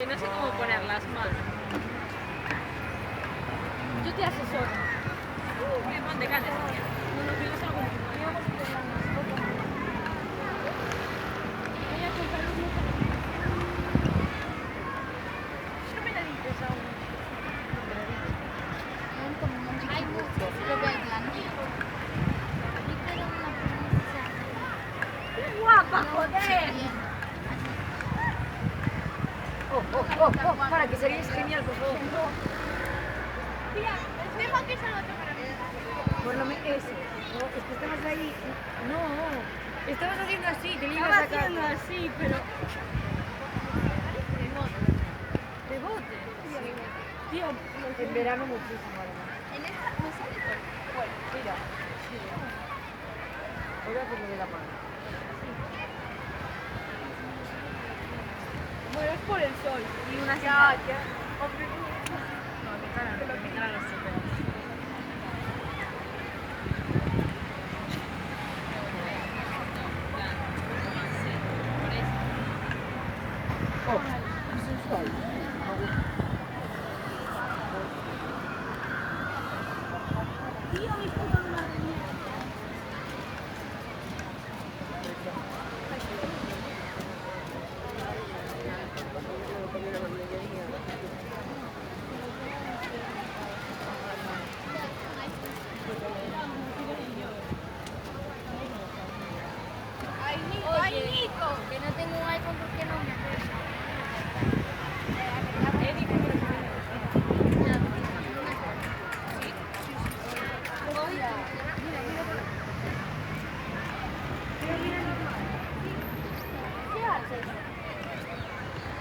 No sé cómo poner las manos. Yo te asesoro. ¿Qué pan de carne? No, no, que yo salgo con Hay muchos, pero ¡qué guapa, joder! Para que serías genial, por favor. Mira, deja que salga otro para mí. Por lo menos eso. No, es que estabas ahí. No, estabas haciendo así, te lo ibas a Estaba sacar. haciendo así, pero... ¿De bote? Tío, En verano muchísimo, además. en esta me sale todo. Bueno, Mira. Ahora hacerlo de la mano. bueno, es por el sol. Y una Ya, cinta. ya. No, mi cara no supera. Oh, sensual. Tío, mi puta